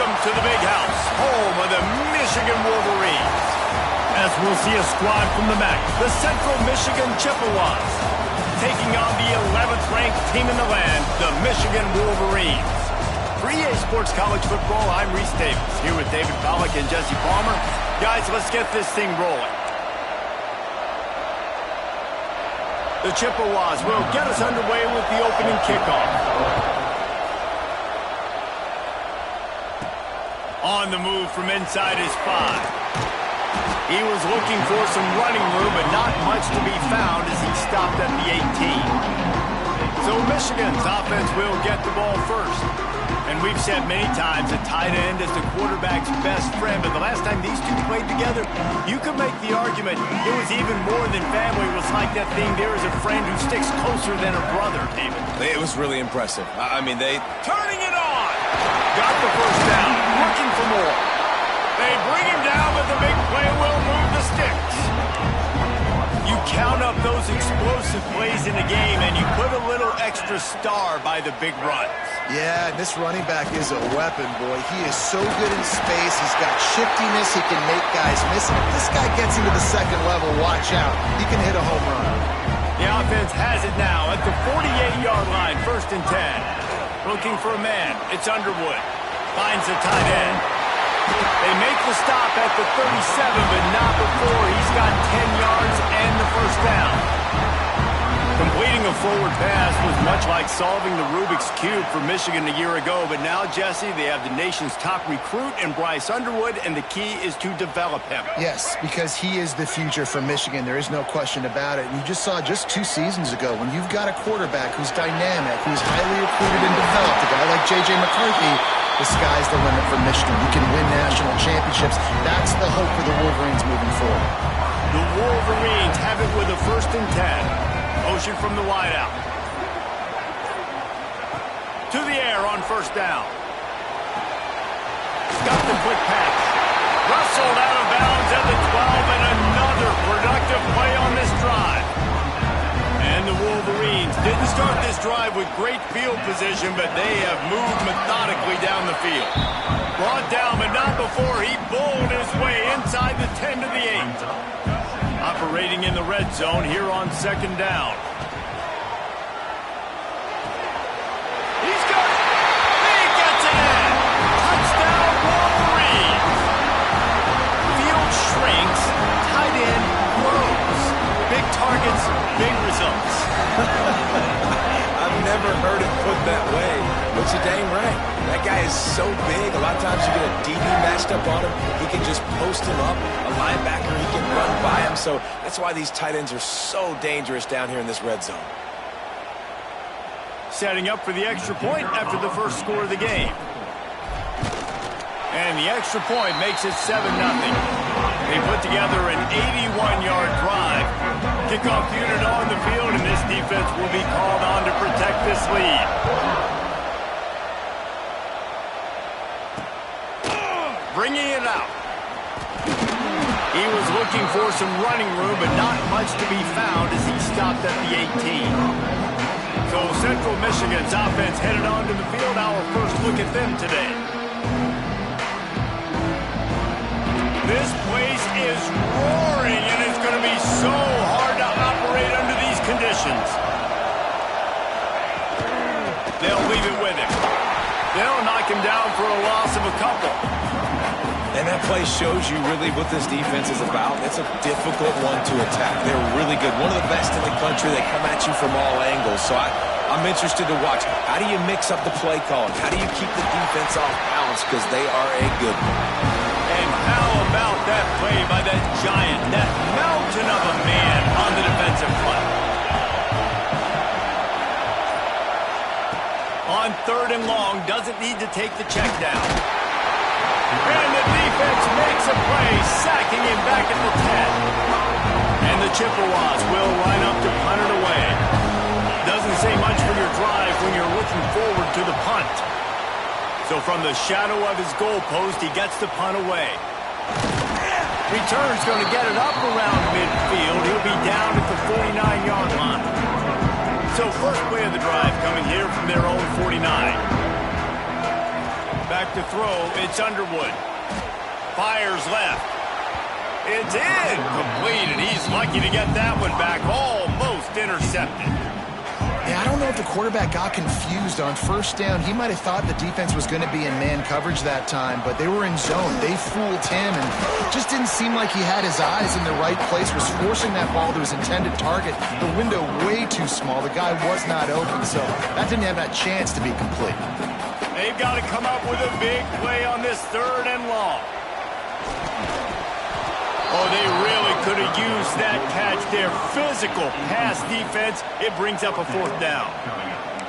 Welcome to the big house, home of the Michigan Wolverines. As we'll see a squad from the MAC, the Central Michigan Chippewas, taking on the 11th ranked team in the land, the Michigan Wolverines. For EA Sports College Football, I'm Reese Davis, here with David Pollack and Jesse Palmer. Guys, let's get this thing rolling. The Chippewas will get us underway with the opening kickoff. On the move from inside his 5. He was looking for some running room, but not much to be found as he stopped at the 18. So Michigan's offense will get the ball first. And we've said many times that tight end is the quarterback's best friend, but the last time these two played together, you could make the argument it was even more than family. It was like that thing, there is a friend who sticks closer than a brother, David. It was really impressive. I mean, Turning it on! Got the first down, looking for more. They bring him down, but the big play will move the sticks. You count up those explosive plays in a game, and you put a little extra star by the big runs. Yeah, this running back is a weapon, boy. He is so good in space. He's got shiftiness. He can make guys miss. And if this guy gets into the second level, watch out. He can hit a home run. The offense has it now at the 48-yard line, 1st and 10. Looking for a man. It's Underwood. Finds the tight end. They make the stop at the 37, but not before he's got 10 yards and the first down. Completing a forward pass was much like solving the Rubik's Cube for Michigan a year ago, but now, Jesse, they have the nation's top recruit in Bryce Underwood, and the key is to develop him. Yes, because he is the future for Michigan. There is no question about it. And you just saw just 2 seasons ago, when you've got a quarterback who's dynamic, who's highly recruited and developed, a guy like J.J. McCarthy, the sky's the limit for Michigan. You can win national championships. That's the hope for the Wolverines moving forward. The Wolverines have it with a 1st and 10. Motion from the wideout. To the air on 1st down. Got the quick pass. Rustled out of bounds at the 12, and another productive play on this drive. And the Wolverines didn't start this drive with great field position, but they have moved methodically down the field. Brought down, but not before he bowled his way inside the 10 to the 8. Operating in the red zone here on 2nd down. He's got it. He gets it in. Touchdown, Wolverines. Field shrinks. Tight end grows. Big targets, big results. I've never heard it put that way, but you're dang right. That guy is so big. A lot of times you get a DB matched up on him. He can just post him up. A linebacker, he can run by him. So that's why these tight ends are so dangerous down here in this red zone. Setting up for the extra point after the first score of the game. And the extra point makes it 7-0. They put together an 81-yard drive. Kickoff unit on the field, and this defense will be called on to protect this lead. Bringing it out. He was looking for some running room, but not much to be found as he stopped at the 18. So Central Michigan's offense headed onto the field. Our first look at them today. This place is roaring, and it's going to be so hard to operate under these conditions. They'll leave it with him. They'll knock him down for a loss of a couple. And that play shows you really what this defense is about. It's a difficult one to attack. They're really good. One of the best in the country. They come at you from all angles. So I'm interested to watch. How do you mix up the play calling? How do you keep the defense off balance? Because they are a good one. And how about that play by that giant, that mountain of a man on the defensive front? On 3rd and long, doesn't need to take the check down. And the defense makes a play, sacking him back at the 10. And the Chippewas will line up to punt it away. Doesn't say much for your drive when you're looking forward to the punt. So from the shadow of his goalpost, he gets the punt away. Return's going to get it up around midfield. He'll be down at the 49-yard line. So first play of the drive coming here from their own 49. Back to throw. It's Underwood. Fires left. It's incomplete, and he's lucky to get that one back. Almost intercepted. Yeah, I don't know if the quarterback got confused on first down. He might have thought the defense was going to be in man coverage that time, but they were in zone. They fooled him, and it just didn't seem like he had his eyes in the right place, was forcing that ball to his intended target. The window way too small. The guy was not open, so that didn't have that chance to be complete. They've got to come up with a big play on this 3rd and long. Oh, they really could have used that catch there. Physical pass defense. It brings up a 4th down.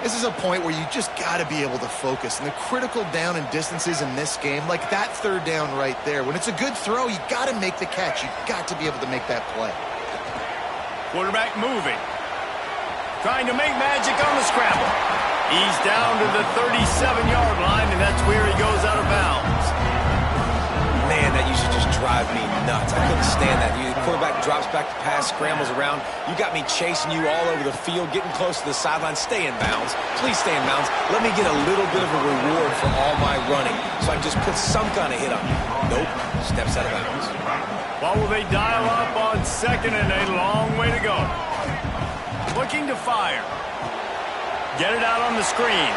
This is a point where you just got to be able to focus. And the critical down and distances in this game, like that 3rd down right there, when it's a good throw, you got to make the catch. You got to be able to make that play. Quarterback moving. Trying to make magic on the scramble. He's down to the 37-yard line, and that's where he goes out of bounds. Man, that used to just drive me nuts. I couldn't stand that. The quarterback drops back to pass, scrambles around. You got me chasing you all over the field, getting close to the sideline. Stay in bounds. Please stay in bounds. Let me get a little bit of a reward for all my running, so I just put some kind of hit on you. Nope. Steps out of bounds. What will they dial up on 2nd and a long way to go? Looking to fire. Get it out on the screen.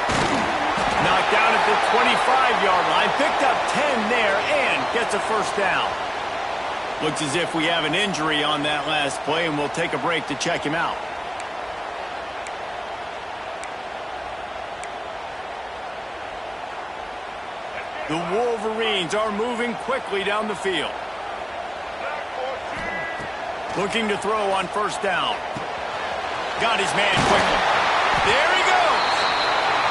Knocked down at the 25-yard line. Picked up 10 there and gets a 1st down. Looks as if we have an injury on that last play, and we'll take a break to check him out. The Wolverines are moving quickly down the field. Looking to throw on 1st down. Got his man quickly. There he goes.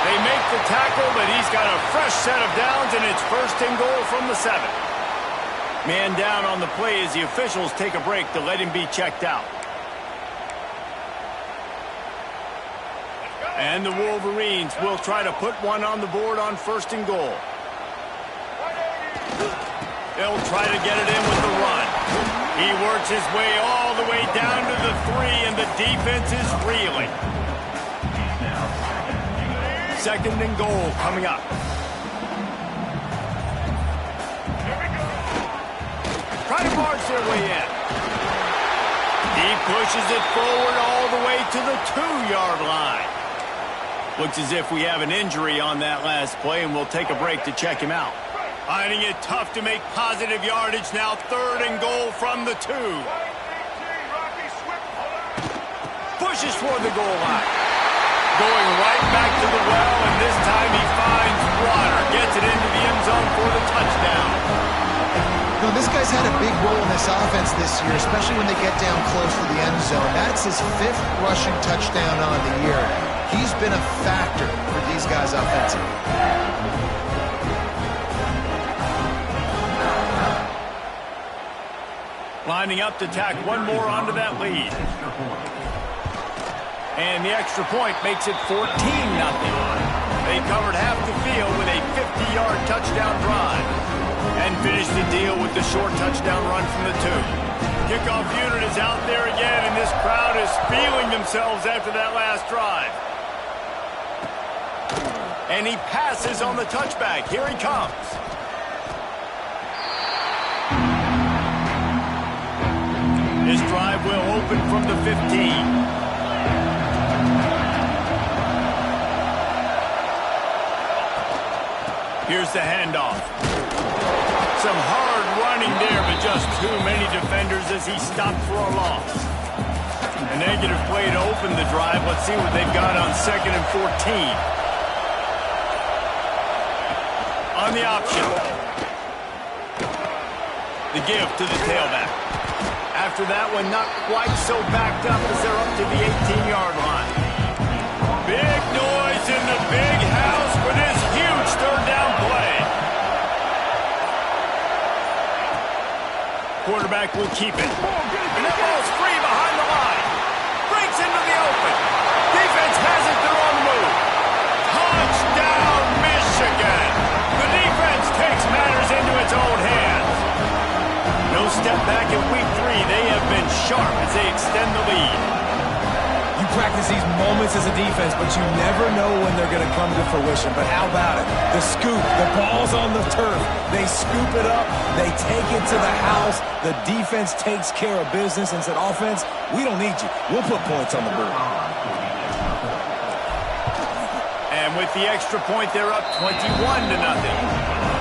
They make the tackle, but he's got a fresh set of downs, and it's 1st and goal from the 7. Man down on the play as the officials take a break to let him be checked out. And the Wolverines will try to put one on the board on 1st and goal. They'll try to get it in with the run. He works his way all the way down to the 3, and the defense is reeling. 2nd and goal coming up. Try to barge their way in. He pushes it forward all the way to the 2-yard line. Looks as if we have an injury on that last play, and we'll take a break to check him out. Finding it tough to make positive yardage now. 3rd and goal from the 2. Pushes toward the goal line. Going right back to the well, and this time he finds water. Gets it into the end zone for the touchdown. You know, this guy's had a big role in this offense this year, especially when they get down close to the end zone. That's his 5th rushing touchdown on the year. He's been a factor for these guys offensively. Lining up to tack one more onto that lead. And the extra point makes it 14-0. They covered half the field with a 50-yard touchdown drive and finished the deal with the short touchdown run from the 2. Kickoff unit is out there again, and this crowd is feeling themselves after that last drive. And he passes on the touchback. Here he comes. This drive will open from the 15. Here's the handoff. Some hard running there, but just too many defenders as he stopped for a loss. A negative play to open the drive. Let's see what they've got on 2nd and 14. On the option. The give to the tailback. After that one, not quite so backed up as they're up to the 18-yard line. Big noise in the big house for this huge 3rd down play. Quarterback will keep it. And that ball's free behind the line. Breaks into the open. Defense has it. They're on the move. Touchdown, Michigan. The defense takes matters into its own hands. No step back in week 3. They have been sharp as they extend the lead. You practice these moments as a defense, but you never know when they're going to come to fruition. But how about it? The scoop, the ball's on the turf. They scoop it up. They take it to the house. The defense takes care of business and said, offense, we don't need you. We'll put points on the board. And with the extra point, they're up 21-0.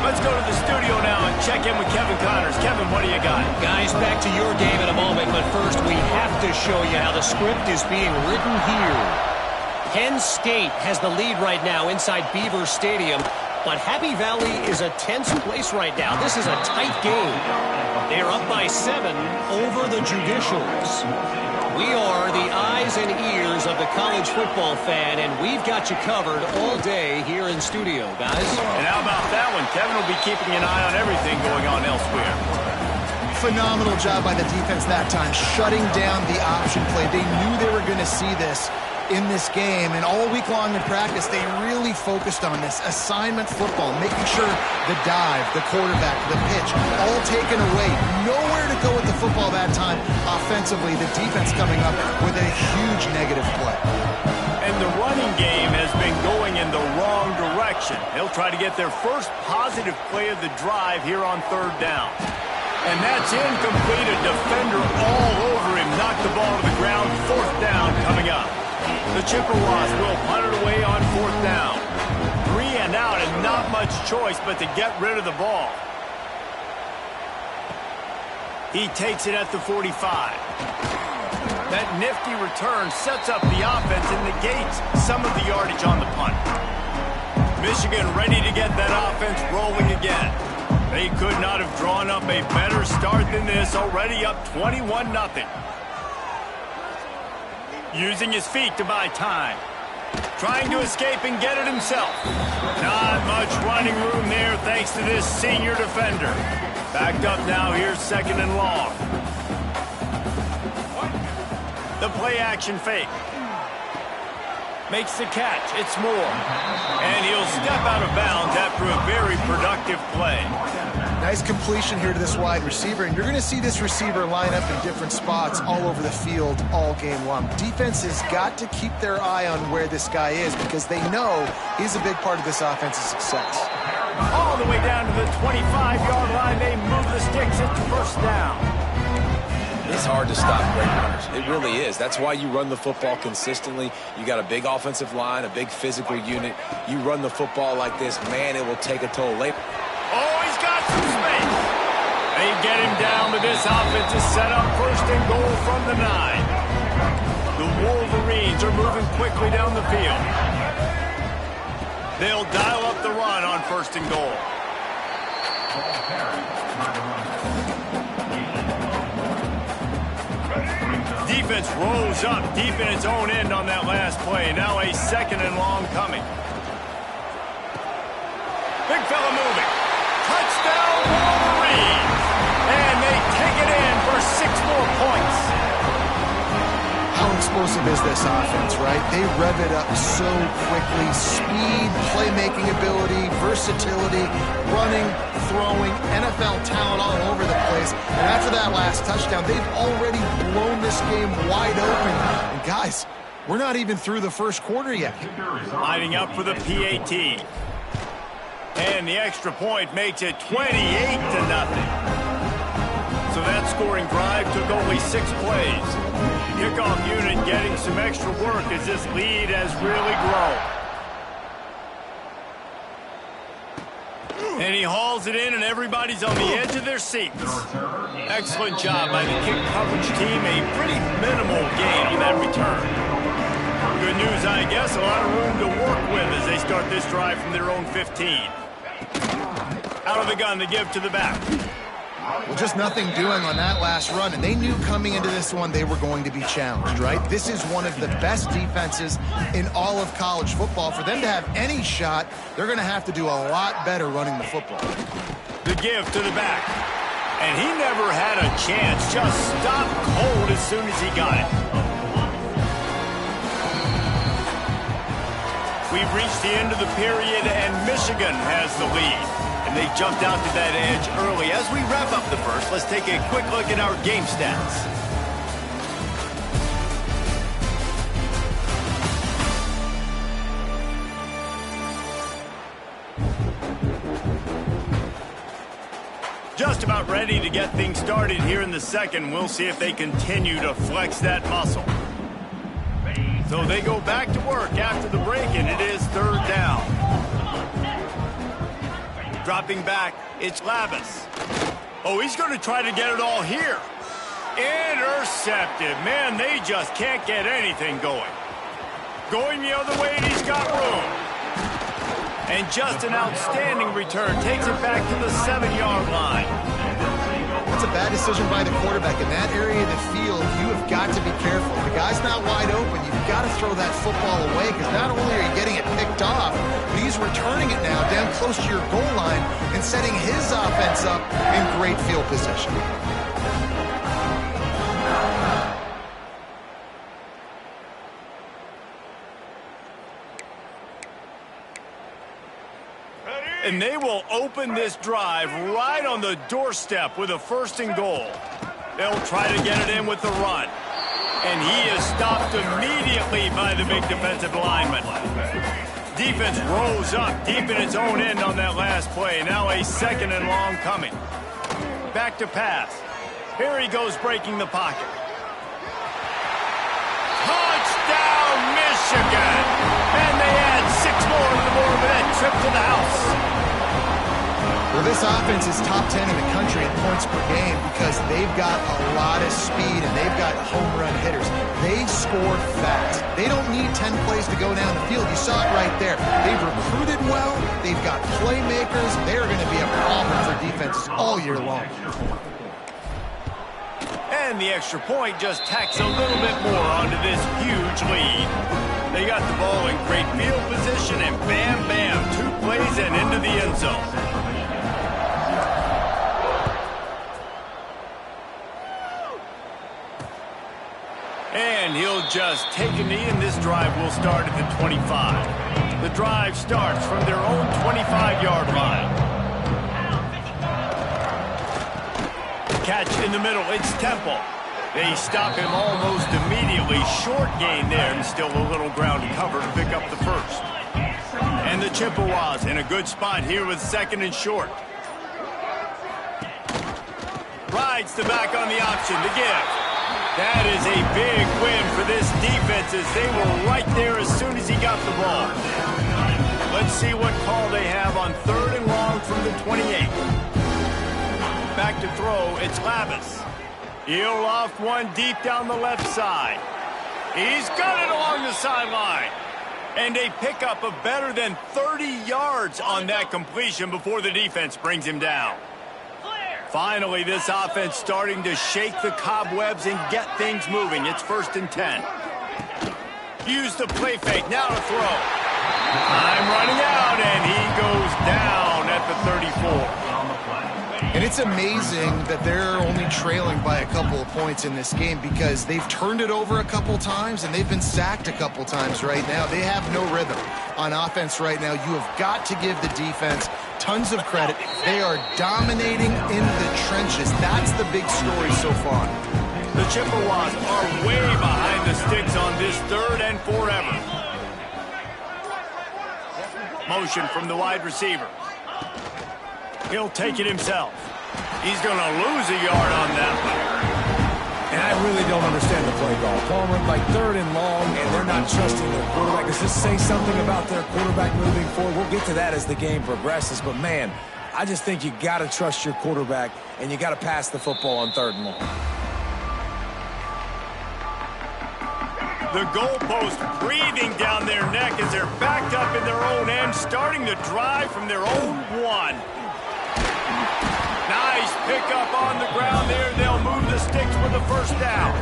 Let's go to the studio now and check in with Kevin Connors. Kevin, what do you got? Guys, back to your game in a moment, but first we have to show you how the script is being written here. Penn State has the lead right now inside Beaver Stadium, but Happy Valley is a tense place right now. This is a tight game. They're up by 7 over the Judicials. We are the eyes and ears of the college football fan, and we've got you covered all day here in studio, guys. And how about that one? Kevin will be keeping an eye on everything going on elsewhere. Phenomenal job by the defense that time, shutting down the option play. They knew they were going to see this in this game, and all week long in practice, they really focused on this assignment football, making sure the dive, the quarterback, the pitch, all taken away. Nowhere to go with the football that time offensively. The defense coming up with a huge negative play. And the running game has been going in the wrong direction. They'll try to get their first positive play of the drive here on 3rd down. And that's incomplete. A defender all over him. Knocked the ball to the ground. 4th down coming up. The Chippewas will punt it away on 4th down. 3 and out, and not much choice but to get rid of the ball. He takes it at the 45. That nifty return sets up the offense and negates some of the yardage on the punt. Michigan ready to get that offense rolling again. They could not have drawn up a better start than this, already up 21-0. Using his feet to buy time. Trying to escape and get it himself. Not much running room there thanks to this senior defender. Backed up now, here's 2nd and long. The play action fake. Makes the catch, it's Moore. And he'll step out of bounds after a very productive play. Nice completion here to this wide receiver, and you're going to see this receiver line up in different spots all over the field all game long. Defense has got to keep their eye on where this guy is because they know he's a big part of this offense's success. All the way down to the 25-yard line, they move the sticks at 1st down. It's hard to stop great runners. It really is. That's why you run the football consistently. You got a big offensive line, a big physical unit. You run the football like this, man, it will take a toll later. Oh, he's got some space. They get him down, but this offense is set up 1st and goal from the 9. The Wolverines are moving quickly down the field. They'll dial up the run on 1st and goal. Defense rose up deep in its own end on that last play. Now a 2nd and long coming. Big fella moving. Touchdown Wolverines. And they take it in for 6 more points. How explosive is this offense, right? They rev it up so quickly. Speed, playmaking ability, versatility, running, throwing, NFL talent all over the place. And after that last touchdown, they've already blown this game wide open. And guys, we're not even through the 1st quarter yet. Lining up for the PAT. And the extra point makes it 28-0. So that scoring drive took only 6 plays. Kickoff unit getting some extra work as this lead has really grown. And he hauls it in, and everybody's on the edge of their seats. Excellent job by the kick coverage team. A pretty minimal gain on that return. Good news, I guess. A lot of room to work with as they start this drive from their own 15. Out of the gun to give to the back. Well, just nothing doing on that last run, and they knew coming into this one they were going to be challenged, right? This is one of the best defenses in all of college football. For them to have any shot, they're going to have to do a lot better running the football. The give to the back. And he never had a chance. Just stopped cold as soon as he got it. We've reached the end of the period, and Michigan has the lead. And they jumped out to that edge early. As we wrap up the first, let's take a quick look at our game stats. just about ready to get things started here in the second. We'll see if they continue to flex that muscle. So they go back to work after the break, and it is third down. Dropping back, it's Lavis. Oh, he's going to try to get it all here. Intercepted. Man, they just can't get anything going. Going the other way, and he's got room. And just an outstanding return. Takes it back to the 7-yard line. That's a bad decision by the quarterback. In that area of the field, you have got to be careful. If the guy's not wide open, you've got to throw that football away, because not only are you getting it picked off, but he's returning it now down close to your goal line and setting his offense up in great field position. And they will open this drive right on the doorstep with a 1st and goal. They'll try to get it in with the run. And he is stopped immediately by the big defensive lineman. Defense rose up deep in its own end on that last play. Now a 2nd and long coming. Back to pass. Here he goes breaking the pocket. Touchdown, Michigan! And they add 6 more to the board with that trip to the house. Well, this offense is top 10 in the country in points per game because they've got a lot of speed and they've got home run hitters. They score fast. They don't need 10 plays to go down the field. You saw it right there. They've recruited well. They've got playmakers. They're going to be a problem for defenses all year long. And the extra point just tacks a little bit more onto this huge lead. They got the ball in great field position, and bam, bam, 2 plays and into the end zone. And he'll just take a knee, and this drive will start at the 25. The drive starts from their own 25-yard line. Catch in the middle, it's Temple. They stop him almost immediately. Short gain there, and still a little ground to cover to pick up the 1st. And the Chippewas in a good spot here with 2nd and short. Rides the back on the option to give. That is a big win for this defense, as they were right there as soon as he got the ball. Let's see what call they have on 3rd and long from the 28. Back to throw, it's Lavis. He'll loft one deep down the left side. He's got it along the sideline. And a pickup of better than 30 yards on that completion before the defense brings him down. Finally, this offense starting to shake the cobwebs and get things moving. It's 1st and 10. Use the play fake, now to throw. Time running out, and he goes down at the 34. And it's amazing that they're only trailing by a couple of points in this game because they've turned it over a couple times and they've been sacked a couple times right now. They have no rhythm on offense right now. You have got to give the defense tons of credit. They are dominating in the trenches. That's the big story so far. The Chippewas are way behind the sticks on this 3rd and forever. Motion from the wide receiver. He'll take it himself. He's going to lose a yard on that one. And I really don't understand the play call. Palmer, like 3rd and long, and they're not trusting their quarterback. Does this say something about their quarterback moving forward? We'll get to that as the game progresses. But, man, I just think you got to trust your quarterback, and you got to pass the football on 3rd and long. The goalpost breathing down their neck as they're backed up in their own end, starting to drive from their own 1. Nice pickup on the ground there. They'll move the sticks with a 1st down.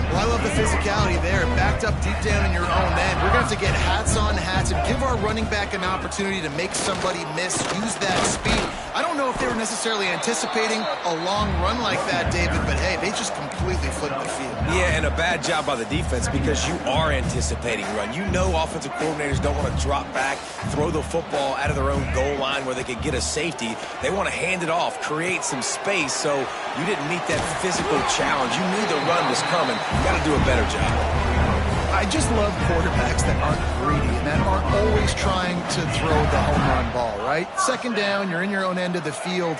Well, I love the physicality there. Backed up deep down in your own end. We're going to have to get hats on hats and give our running back an opportunity to make somebody miss, use that speed. I don't know if they were necessarily anticipating a long run like that, David, but hey, they just completely flipped the field. Yeah, and a bad job by the defense because you are anticipating run. You know offensive coordinators don't want to drop back, throw the football out of their own goal line where they could get a safety. They want to hand it off, create some space, so you didn't meet that physical challenge. You knew the run was coming. You got to do a better job. I just love quarterbacks that aren't greedy and that aren't always trying to throw the home run ball, right? 2nd down, you're in your own end of the field.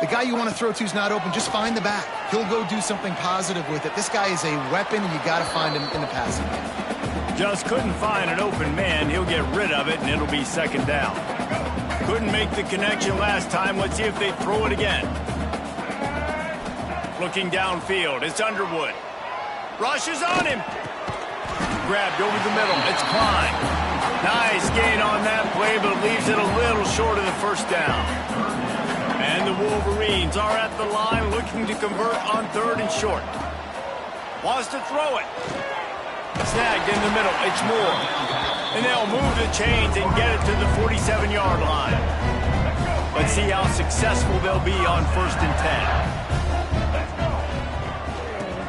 The guy you want to throw to is not open. Just find the back. He'll go do something positive with it. This guy is a weapon, and you got to find him in the passing game. Just couldn't find an open man. He'll get rid of it, and it'll be second down. Couldn't make the connection last time. Let's see if they throw it again. Looking downfield. It's Underwood. Rushes on him. Grabbed over the middle. It's Klein. Nice gain on that play, but leaves it a little short of the first down. And the Wolverines are at the line looking to convert on 3rd and short. Wants to throw it. Snagged in the middle. It's Moore. And they'll move the chains and get it to the 47-yard line. Let's see how successful they'll be on 1st and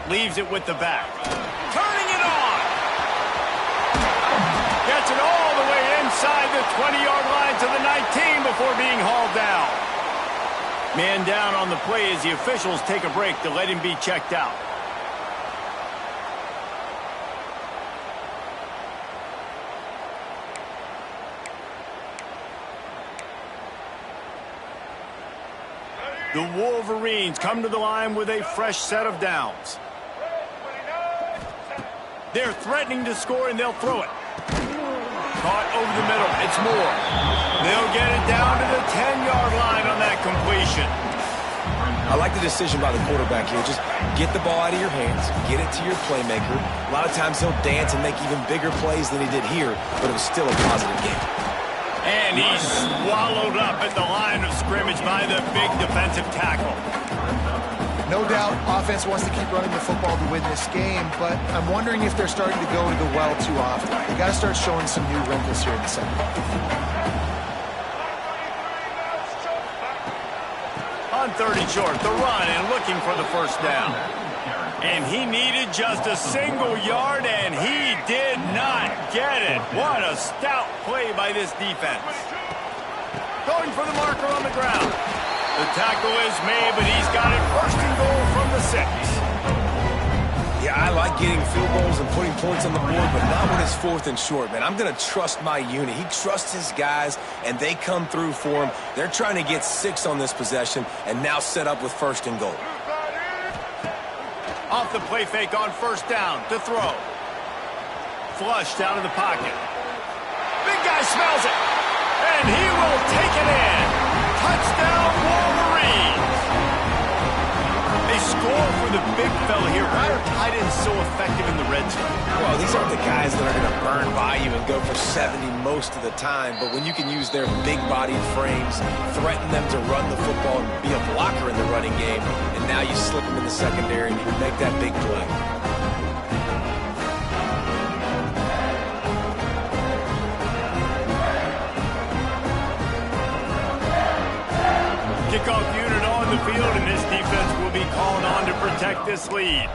10. Leaves it with the back. Turning it on. Gets it all the way inside the 20-yard line to the 19 before being hauled down. Man down on the play as the officials take a break to let him be checked out. The Wolverines come to the line with a fresh set of downs. They're threatening to score, and they'll throw it. Caught over the middle. It's Moore. They'll get it down to the 10-yard line on that completion. I like the decision by the quarterback here. Just get the ball out of your hands, get it to your playmaker. A lot of times he'll dance and make even bigger plays than he did here, but it was still a positive game. And he's swallowed up at the line of scrimmage by the big defensive tackle. No doubt, offense wants to keep running the football to win this game, but I'm wondering if they're starting to go to the well too often. They got to start showing some new wrinkles here in the second half. On 3rd and short, the run and looking for the first down. And he needed just a single yard, and he did not get it. What a stout play by this defense. Going for the marker on the ground. The tackle is made, but he's got it 1st and goal from the 6. Yeah, I like getting field goals and putting points on the board, but not when it's 4th and short, man. I'm going to trust my unit. He trusts his guys, and they come through for him. They're trying to get 6 on this possession and now set up with 1st and goal. Off the play fake on 1st down to throw. Flushed out of the pocket. Big guy smells it, and he will take it in. Touchdown, Wolverines. They score for the big fella here. Why are tight ends so effective in the red zone? Well, these aren't the guys that are going to burn by you and go for 70 most of the time, but when you can use their big-bodied frames, threaten them to run the football and be a blocker in the running game, and now you slip them in the secondary and you can make that big play. Kickoff unit on the field, and this defense will be called on to protect this lead.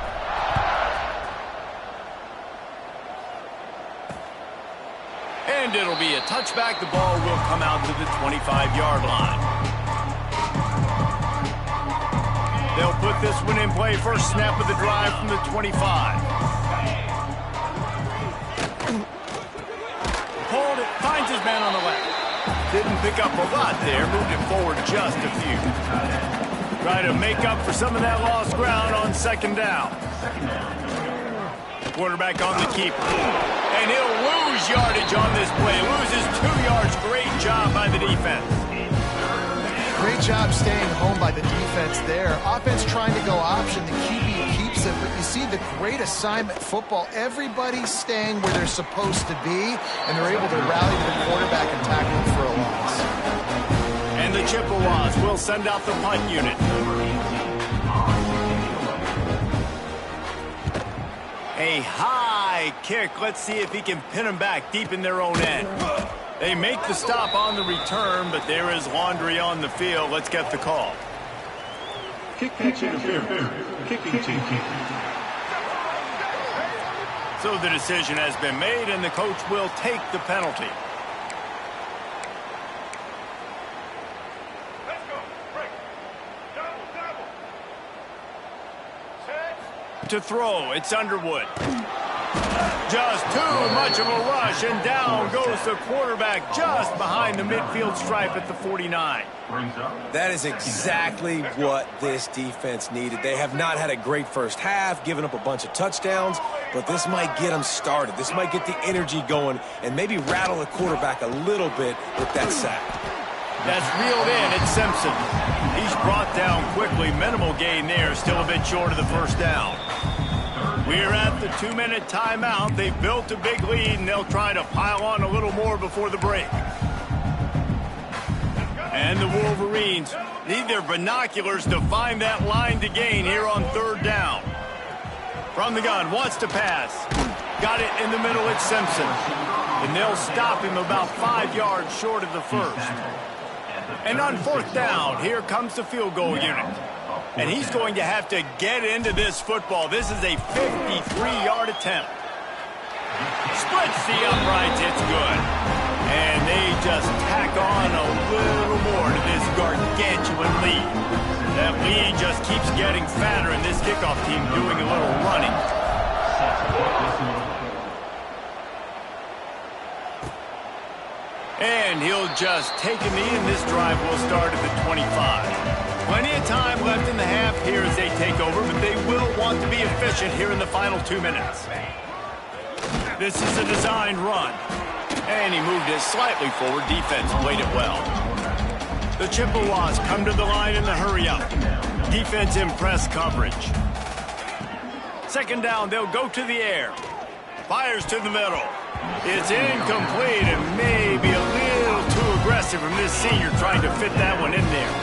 And it'll be a touchback. The ball will come out to the 25-yard line. They'll put this one in play. First snap of the drive from the 25. Pulled it, finds his man on the left. Didn't pick up a lot there, moved it forward just a few. Try to make up for some of that lost ground on 2nd down. Quarterback on the keeper. And he'll lose yardage on this play. Loses 2 yards. Great job by the defense. Great job staying home by the defense there. Offense trying to go option. The QB keeps it, but you see the great assignment football. Everybody's staying where they're supposed to be, and they're able to rally to the quarterback and tackle him for a loss. And the Chippewas will send out the punt unit. A high kick. Let's see if he can pin them back deep in their own end. They make the stop on the return, but there is laundry on the field. Let's get the call. Kick interference. Kicking team. So the decision has been made, and the coach will take the penalty. Let's go. Break. Double. To throw, it's Underwood. Just too much of a rush, and down goes the quarterback just behind the midfield stripe at the 49. That is exactly what this defense needed. They have not had a great first half, giving up a bunch of touchdowns, but this might get them started. This might get the energy going and maybe rattle the quarterback a little bit with that sack. That's reeled in. It's Simpson. He's brought down quickly. Minimal gain there. Still a bit short of the first down. We're at the 2-minute timeout. They've built a big lead, and they'll try to pile on a little more before the break. And the Wolverines need their binoculars to find that line to gain here on third down. From the gun, wants to pass. Got it in the middle. It's Simpson. And they'll stop him about 5 yards short of the first. And on fourth down, here comes the field goal unit. And he's going to have to get into this football. This is a 53-yard attempt. Splits the uprights. It's good. And they just tack on a little more to this gargantuan lead. That lead just keeps getting fatter, and this kickoff team doing a little running. And he'll just take a knee, and this drive will start at the 25. Plenty of time left in the half here as they take over, but they will want to be efficient here in the final 2 minutes. This is a designed run. And he moved it slightly forward. Defense played it well. The Chippewas come to the line in the hurry-up. Defense in press coverage. Second down, they'll go to the air. Fires to the middle. It's incomplete and maybe a little too aggressive from this senior trying to fit that one in there.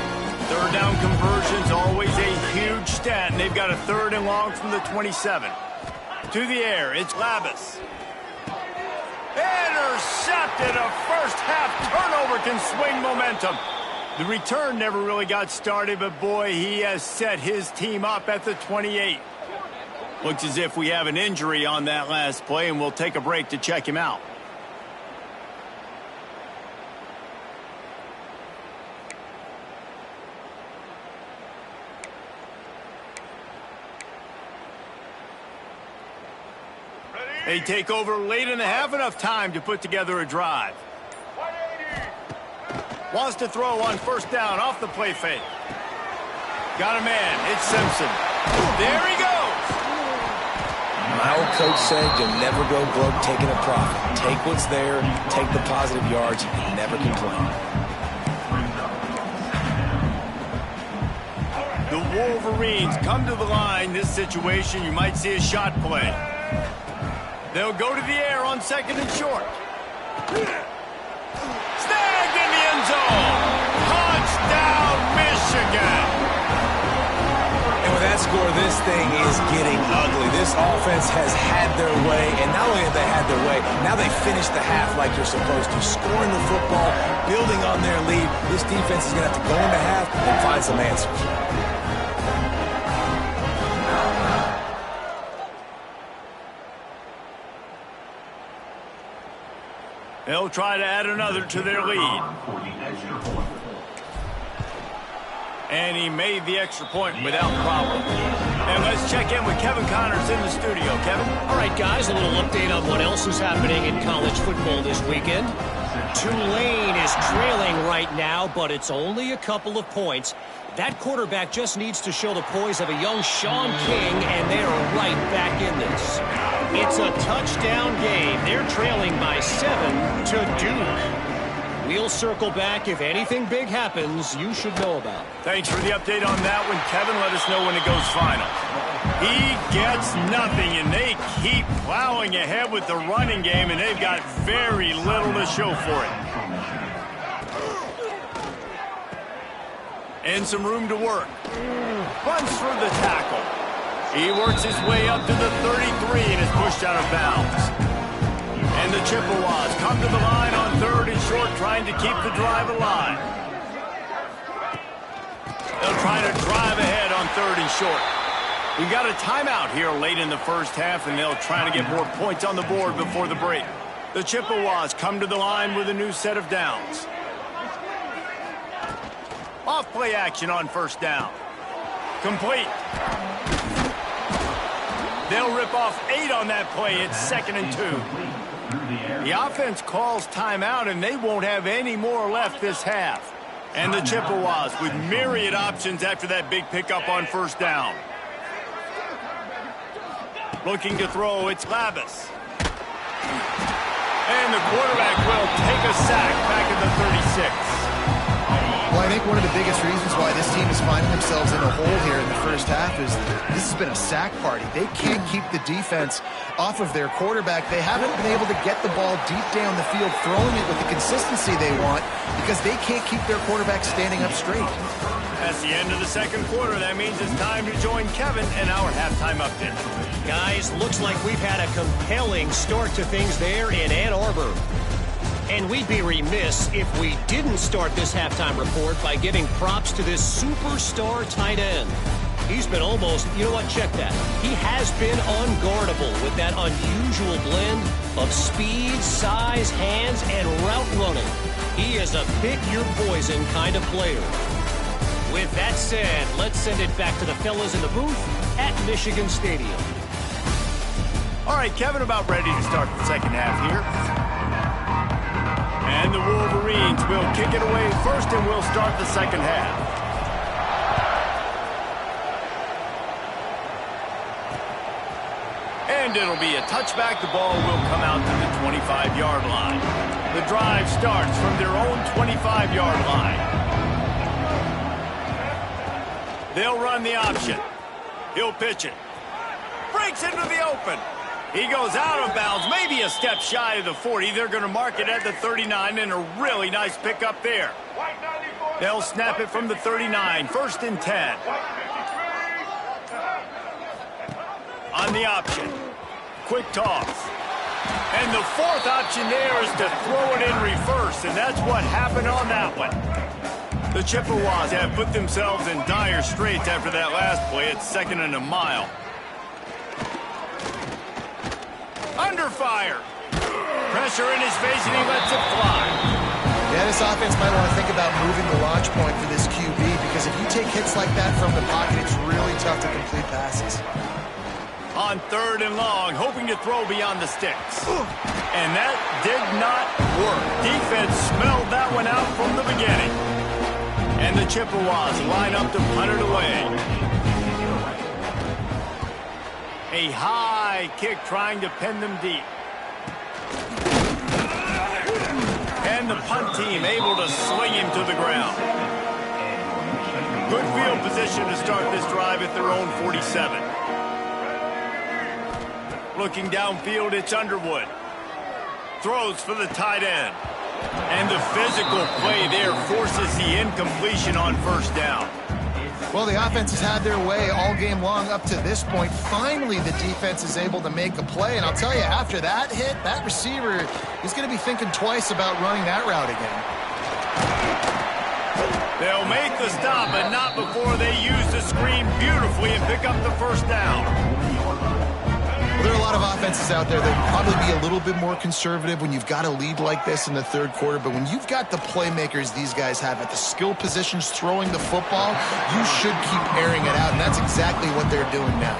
Third down conversion's always a huge stat, and they've got a third and long from the 27. To the air, it's Labus. Intercepted. A first-half turnover can swing momentum. The return never really got started, but boy, he has set his team up at the 28. Looks as if we have an injury on that last play, and we'll take a break to check him out. They take over late in the half, enough time to put together a drive. Wants to throw on first down off the play fake. Got a man. It's Simpson. There he goes. My old coach said you'll never go broke taking a profit. Take what's there, take the positive yards, and never complain. The Wolverines come to the line. This situation, you might see a shot play. They'll go to the air on second and short. Snagged in the end zone. Touchdown, Michigan. And with that score, this thing is getting ugly. This offense has had their way, and not only have they had their way, now they finish the half like you're supposed to, scoring the football, building on their lead. This defense is going to have to go into half and find some answers. They'll try to add another to their lead. And he made the extra point without problem. And let's check in with Kevin Connors in the studio. Kevin? All right, guys, a little update on what else is happening in college football this weekend. Tulane is trailing right now, but it's only a couple of points. That quarterback just needs to show the poise of a young Sean King, and they are right back in this. It's a touchdown game. They're trailing by 7 to Duke. We'll circle back. If anything big happens, you should know about. Thanks for the update on that one, Kevin. Let us know when it goes final. He gets nothing, and they keep plowing ahead with the running game, and they've got very little to show for it. And some room to work. Runs through the tackle. He works his way up to the 33 and is pushed out of bounds. And the Chippewas come to the line on third and short, trying to keep the drive alive. They'll try to drive ahead on third and short. We got a timeout here late in the first half, and they'll try to get more points on the board before the break. The Chippewas come to the line with a new set of downs. Off play action on first down. Complete. They'll rip off 8 on that play. It's 2nd and 2. The offense calls timeout, and they won't have any more left this half. And the Chippewas with myriad options after that big pickup on first down. Looking to throw, it's Lavis. And the quarterback will take a sack back at the 36. Well, I think one of the biggest reasons why this team is finding themselves in a hole here in the first half is this has been a sack party. They can't keep the defense off of their quarterback. They haven't been able to get the ball deep down the field, throwing it with the consistency they want because they can't keep their quarterback standing up straight. That's the end of the second quarter. That means it's time to join Kevin in our halftime update. Guys, looks like we've had a compelling start to things there in Ann Arbor. And we'd be remiss if we didn't start this halftime report by giving props to this superstar tight end. He's been almost, you know what, check that. He has been unguardable with that unusual blend of speed, size, hands, and route running. He is a pick-your-poison kind of player. With that said, let's send it back to the fellas in the booth at Michigan Stadium. All right, Kevin, about ready to start the second half here. And the Wolverines will kick it away first, and we'll start the second half. And it'll be a touchback. The ball will come out to the 25-yard line. The drive starts from their own 25-yard line. They'll run the option. He'll pitch it. Breaks into the open. He goes out of bounds, maybe a step shy of the 40. They're going to mark it at the 39, and a really nice pickup there. They'll snap it from the 39, 1st and 10. On the option. Quick toss. And the 4th option there is to throw it in reverse, and that's what happened on that one. The Chippewas have put themselves in dire straits after that last play. It's 2nd and a mile. Under fire. Pressure in his face, and he lets it fly. Yeah, this offense might want to think about moving the launch point for this QB because if you take hits like that from the pocket, it's really tough to complete passes. On 3rd and long, hoping to throw beyond the sticks. And that did not work. Defense smelled that one out from the beginning. And the Chippewas line up to punt it away. A high kick trying to pin them deep. And the punt team able to sling him to the ground. Good field position to start this drive at their own 47. Looking downfield, it's Underwood. Throws for the tight end. And the physical play there forces the incompletion on first down. Well, the offense has had their way all game long up to this point. Finally, the defense is able to make a play. And I'll tell you, after that hit, that receiver is going to be thinking twice about running that route again. They'll make the stop, but not before they use the screen beautifully and pick up the first down. There are a lot of offenses out there that would probably be a little bit more conservative when you've got a lead like this in the 3rd quarter. But when you've got the playmakers these guys have at the skill positions throwing the football, you should keep airing it out. And that's exactly what they're doing now.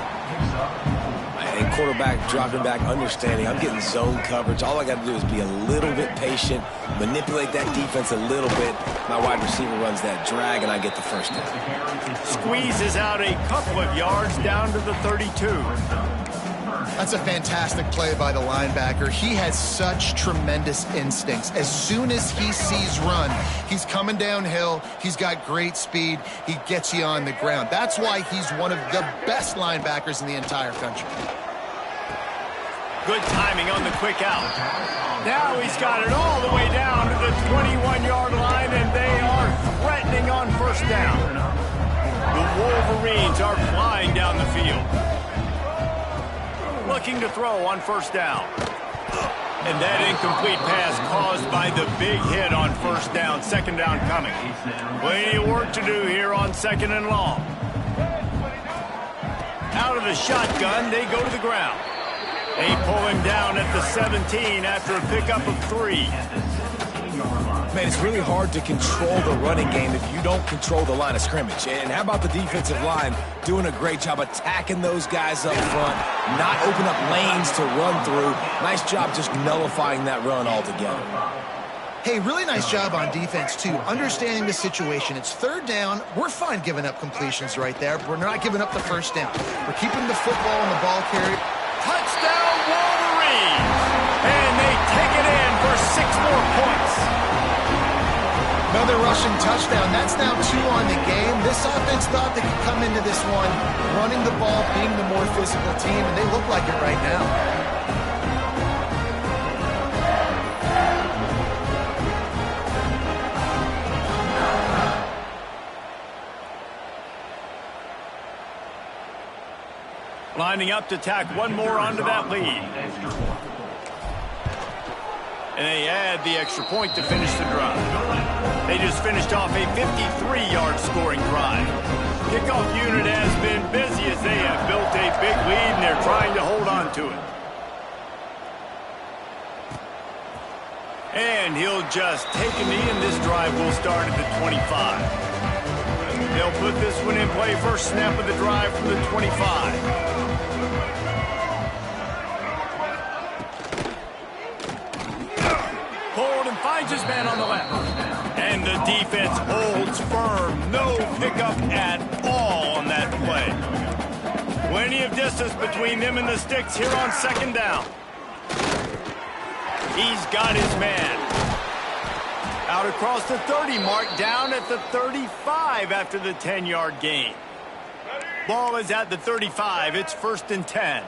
And quarterback dropping back, understanding I'm getting zone coverage. All I got to do is be a little bit patient, manipulate that defense a little bit. My wide receiver runs that drag, and I get the first down. Squeezes out a couple of yards down to the 32. That's a fantastic play by the linebacker. He has such tremendous instincts. As soon as he sees run, he's coming downhill. He's got great speed. He gets you on the ground. That's why he's one of the best linebackers in the entire country. Good timing on the quick out. Now he's got it all the way down to the 21-yard line, and they are threatening on first down. The Wolverines are flying down the field. Looking to throw on first down. And that incomplete pass caused by the big hit on first down. 2nd down coming. Plenty of work to do here on 2nd and long. Out of the shotgun, they go to the ground. They pull him down at the 17 after a pickup of 3. Man, it's really hard to control the running game if you don't control the line of scrimmage. And how about the defensive line doing a great job attacking those guys up front, not open up lanes to run through. Nice job just nullifying that run altogether. Hey, really nice job on defense, too. Understanding the situation. It's third down. We're fine giving up completions right there. We're not giving up the first down. We're keeping the football and the ball carrier. Touchdown, Wolverines! And they take it in for 6 more points. Another rushing touchdown. That's now 2 on the game. This offense thought they could come into this one running the ball, being the more physical team, and they look like it right now. Lining up to tack one more onto that lead. And they add the extra point to finish the drive. They just finished off a 53-yard scoring drive. Kickoff unit has been busy as they have built a big lead and they're trying to hold on to it. And he'll just take a knee and this drive will start at the 25. They'll put this one in play first snap of the drive from the 25. Hold and finds his man on the left. And the defense holds firm. No pickup at all on that play. Plenty of distance between them and the sticks here on second down. He's got his man. Out across the 30 mark, down at the 35 after the 10-yard gain. Ball is at the 35. It's 1st and 10.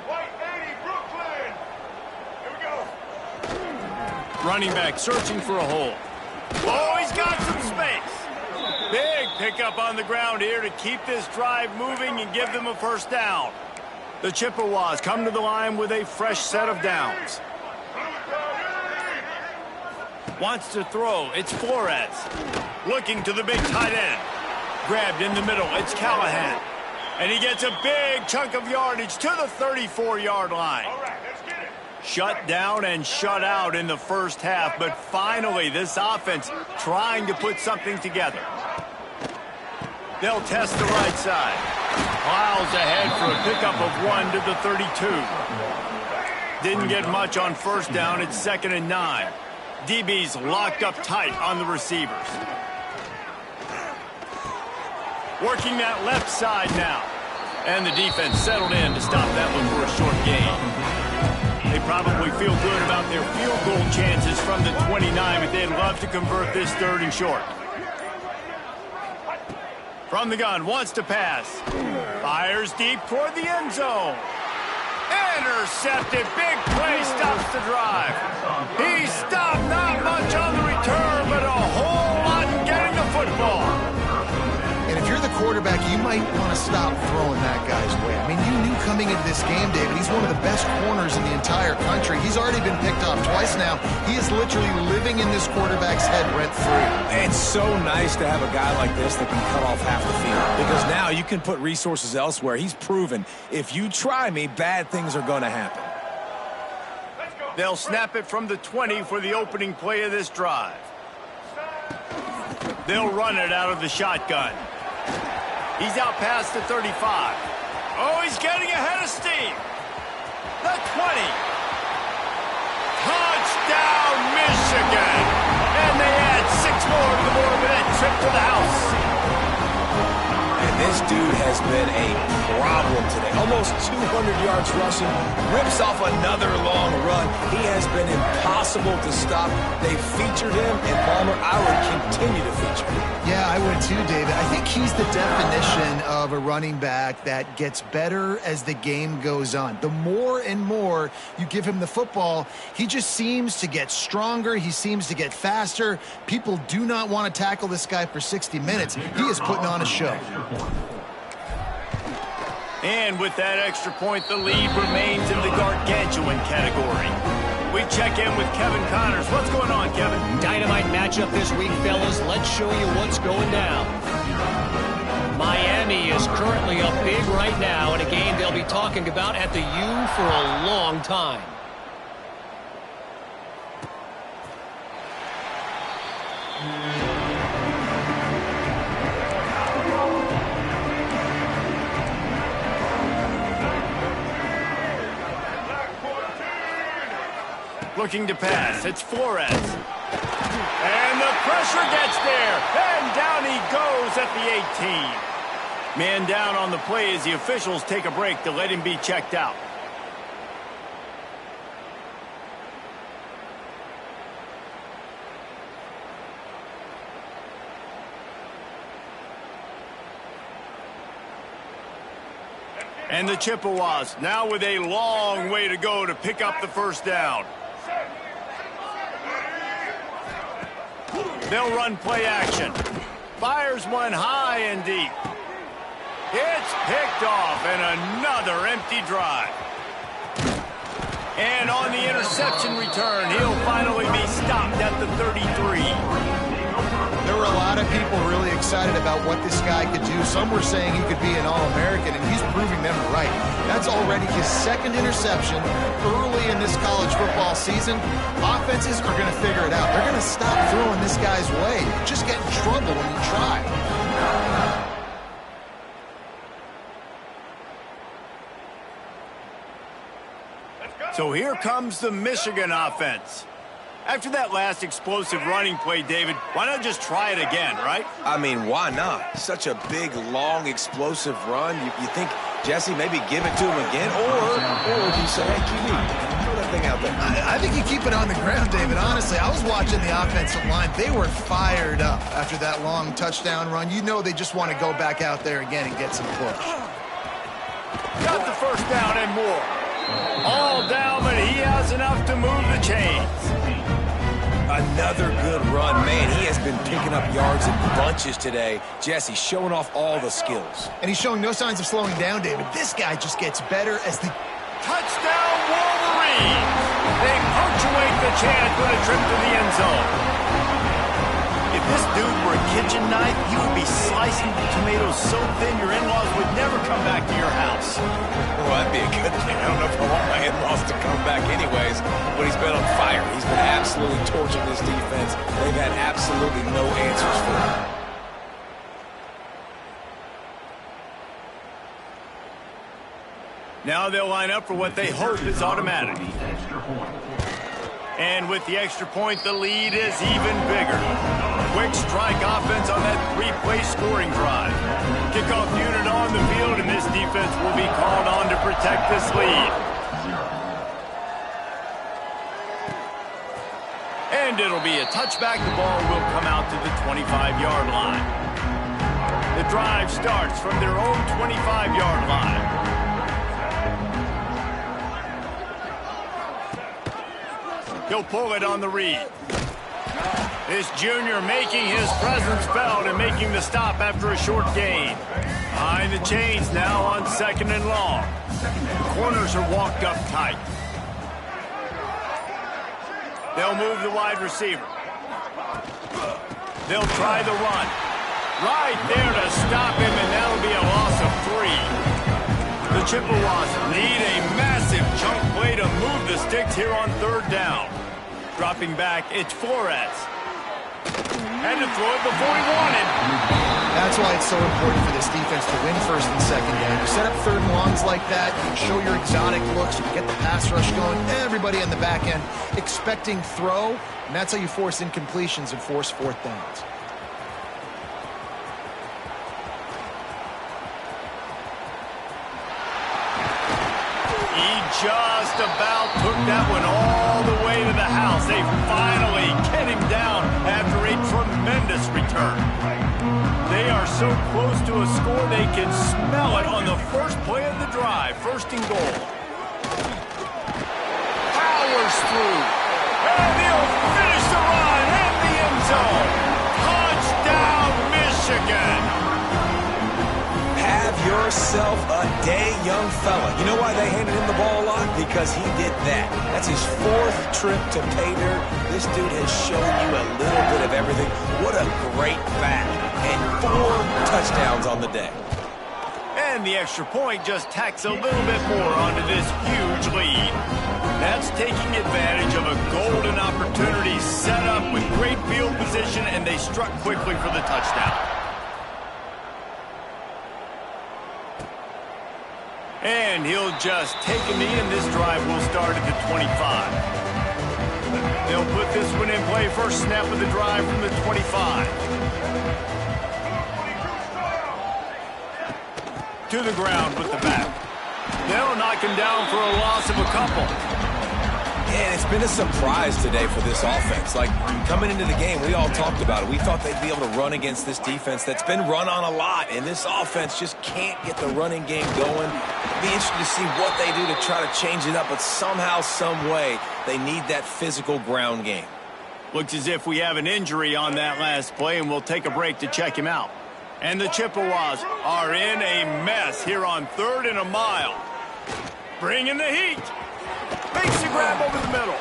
Running back searching for a hole. Oh, he's got some space. Big pickup on the ground here to keep this drive moving and give them a first down. The Chippewas come to the line with a fresh set of downs. Wants to throw. It's Flores. Looking to the big tight end. Grabbed in the middle. It's Callahan. And he gets a big chunk of yardage to the 34-yard line. Shut down and shut out in the first half, but finally this offense trying to put something together. They'll test the right side. Plows ahead for a pickup of 1 to the 32. Didn't get much on first down. It's 2nd and 9. DB's locked up tight on the receivers. Working that left side now. And the defense settled in to stop that one for a short gain. They probably feel good about their field goal chances from the 29, but they'd love to convert this 3rd and short. From the gun, wants to pass. Fires deep toward the end zone. Intercepted. Big play stops the drive. He stopped not much on the return, but a whole lot in getting the football. And if you're the quarterback, you might want to stop throwing that guy's way. I mean, you knew coming into this game, David, he's one of the best corners in the entire country. He's already been picked off twice now. He is literally living in this quarterback's head rent-free. It's so nice to have a guy like this that can cut off half the field, because now you can put resources elsewhere. He's proven if you try me, bad things are going to happen. They'll snap it from the 20 for the opening play of this drive. They'll run it out of the shotgun. He's out past the 35. Oh, he's getting ahead of steam. The 20. Touchdown, Michigan. And they add 6 more to the board with that trip to the house. And this dude has been a problem today. Almost 200 yards rushing. Rips off another long run. He has been impossible to stop. They featured him, and Palmer, I would continue to feature him. Yeah, I would too, David. I think he's the definition of a running back that gets better as the game goes on. The more and more you give him the football, he just seems to get stronger. He seems to get faster. People do not want to tackle this guy for 60 minutes. He is putting on a show. And with that extra point, the lead remains in the gargantuan category. We check in with Kevin Connors. What's going on, Kevin? Dynamite matchup this week, fellas. Let's show you what's going down. Miami is currently up big right now in a game they'll be talking about at the U for a long time. Looking to pass. It's Flores. And the pressure gets there. And down he goes at the 18. Man down on the play as the officials take a break to let him be checked out. And the Chippewas now with a long way to go to pick up the first down. They'll run play action. Fires one high and deep. It's picked off, and another empty drive. And on the interception return, he'll finally be stopped at the 33. There were a lot of people really excited about what this guy could do. Some were saying he could be an All-American, and he's proving them right. That's already his second interception early in this college football season. Offenses are going to figure it out. They're going to stop throwing this guy's way. You just get in trouble when you try. So here comes the Michigan offense. After that last explosive running play, David, why not just try it again, right? I mean, why not? Such a big, long, explosive run. You think, Jesse, maybe give it to him again? Or do you say, hey, QB, throw that thing out there? I think you keep it on the ground, David. Honestly, I was watching the offensive line. They were fired up after that long touchdown run. You know they just want to go back out there again and get some push. Got the first down and more. All down, but he has enough to move the chains. Another good run. Man, he has been picking up yards in bunches today. Jesse showing off all the skills. And he's showing no signs of slowing down, David. This guy just gets better as the... Touchdown, Wolverines! They punctuate the chance with a trip to the end zone. If this dude were a kitchen knife, he would be slicing the tomatoes so thin your in-laws would never come back to your house. Well, that'd be a good thing. I don't know if I want my in-laws to come back anyways, but he's been on fire. He's been absolutely torching this defense. They've had absolutely no answers for him. Now they'll line up for what they hope is automatic. And with the extra point, the lead is even bigger. Quick strike offense on that three-play scoring drive. Kickoff unit on the field, and this defense will be called on to protect this lead. And it'll be a touchback. The ball will come out to the 25-yard line. The drive starts from their own 25-yard line. He'll pull it on the read. This junior making his presence felt and making the stop after a short gain. Behind the chains now on second and long. The corners are walked up tight. They'll move the wide receiver. They'll try the run. Right there to stop him, and that'll be a loss of 3. The Chippewas need a massive chunk play to move the sticks here on third down. Dropping back, it's Flores. And to throw it before he wanted. That's why it's so important for this defense to win first and second down. You set up third and longs like that, you can show your exotic looks, you can get the pass rush going, everybody on the back end expecting throw, and that's how you force incompletions and force fourth downs. Just about took that one all the way to the house. They finally get him down after a tremendous return. They are so close to a score they can smell it on the first play of the drive. First and goal. Powers through. And he'll finish the run in the end zone. Touchdown, Michigan. Have yourself a day, young fella. You know why they handed him the ball a lot? Because he did that. That's his 4th trip to pay dirt. This dude has shown you a little bit of everything. What a great back. And 4 touchdowns on the day. And the extra point just tacks a little bit more onto this huge lead. That's taking advantage of a golden opportunity set up with great field position, and they struck quickly for the touchdown. And he'll just take a knee, and this drive will start at the 25. in play, first snap of the drive from the 25. To the ground with the back. They'll knock him down for a loss of a couple. And it's been a surprise today for this offense. Like, coming into the game, we all talked about it. We thought they'd be able to run against this defense that's been run on a lot, and this offense just can't get the running game going. It'll be interesting to see what they do to try to change it up, but somehow, some way, they need that physical ground game. Looks as if we have an injury on that last play, and we'll take a break to check him out. And the Chippewas are in a mess here on 3rd and a mile. Bringing the heat. Makes the grab over the middle.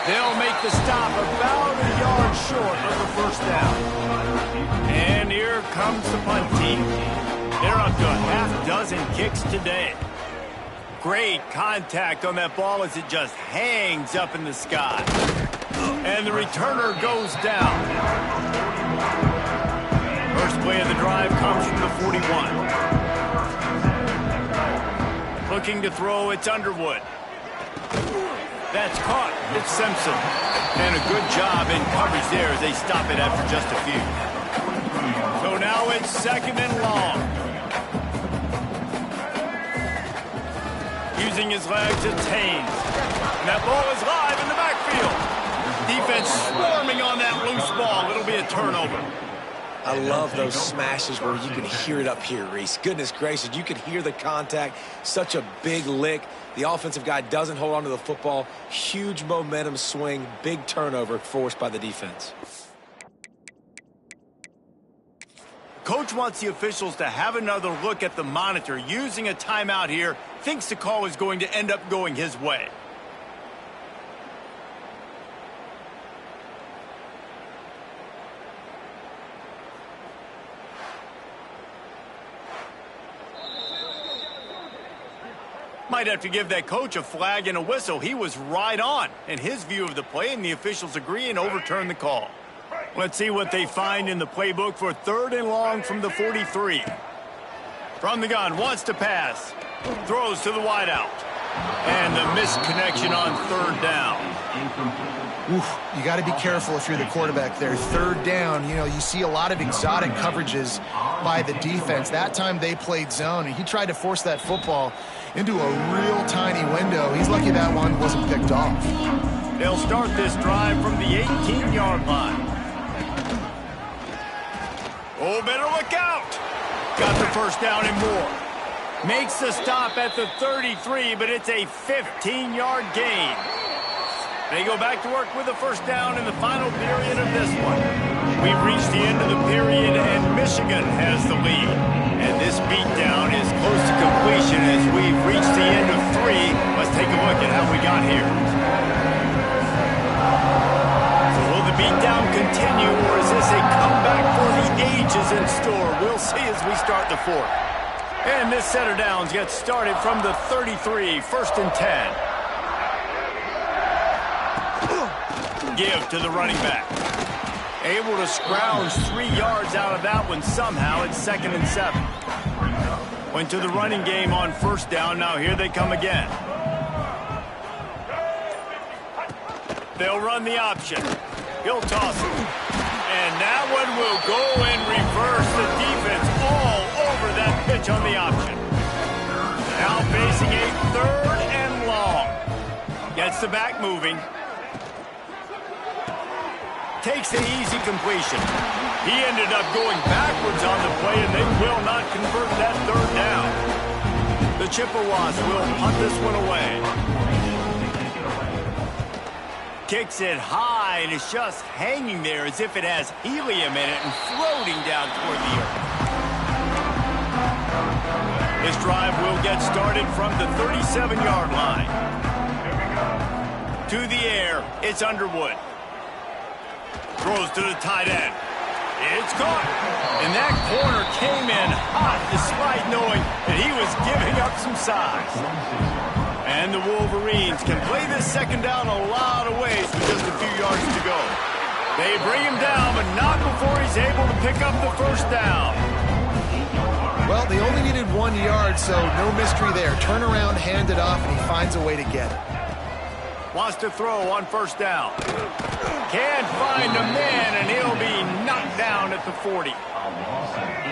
They'll make the stop about a yard short of the first down. And here comes the punt team. They're up to a half dozen kicks today. Great contact on that ball as it just hangs up in the sky. And the returner goes down. First play of the drive comes from the 41. Looking to throw, it's Underwood. That's caught. It's Simpson. And a good job in coverage there as they stop it after just a few. So now it's 2nd and long. Using his legs, it's Haynes. And that ball is live in the backfield. Defense swarming on that loose ball. It'll be a turnover. I love those smashes where you can hear it up here, Reese. Goodness gracious, you can hear the contact. Such a big lick. The offensive guy doesn't hold on to the football. Huge momentum swing, big turnover forced by the defense. Coach wants the officials to have another look at the monitor. Using a timeout here, thinks the call is going to end up going his way. Might have to give that coach a flag and a whistle. He was right on in his view of the play, and the officials agree and overturn the call. Let's see what they find in the playbook for 3rd and long from the 43. From the gun, wants to pass. Throws to the wideout. And the missed connection on 3rd down. Oof, you got to be careful if you're the quarterback there. 3rd down, you know, you see a lot of exotic coverages by the defense. That time they played zone, and he tried to force that football into a real tiny window. He's lucky that one wasn't picked off. They'll start this drive from the 18-yard line. Oh, better look out. Got the first down and more. Makes the stop at the 33, but it's a 15-yard gain. They go back to work with the first down in the final period of this one. We've reached the end of the period, and Michigan has the lead. And this beatdown is close to completion as we've reached the end of 3. Let's take a look at how we got here. So will the beatdown continue, or is this a comeback for the ages in store? We'll see as we start the 4th. And this set of downs gets started from the 33, 1st and 10. Give to the running back. Able to scrounge 3 yards out of that one somehow. It's 2nd and 7. Went to the running game on 1st down. Now here they come again. They'll run the option. He'll toss it. And that one will go and reverse the defense all over that pitch on the option. Now facing a 3rd and long. Gets the back moving. Takes an easy completion. He ended up going backwards on the play, and they will not convert that 3rd down. The Chippewas will punt this one away. Kicks it high, and it's just hanging there as if it has helium in it and floating down toward the earth. This drive will get started from the 37-yard line. To the air, it's Underwood. Throws to the tight end. It's caught. And that corner came in hot despite knowing that he was giving up some size. And the Wolverines can play this 2nd down a lot of ways with just a few yards to go. They bring him down, but not before he's able to pick up the 1st down. Well, they only needed 1 yard, so no mystery there. Turn around, hand it off, and he finds a way to get it. Wants to throw on 1st down. Can't find a man, and he'll be knocked down at the 40.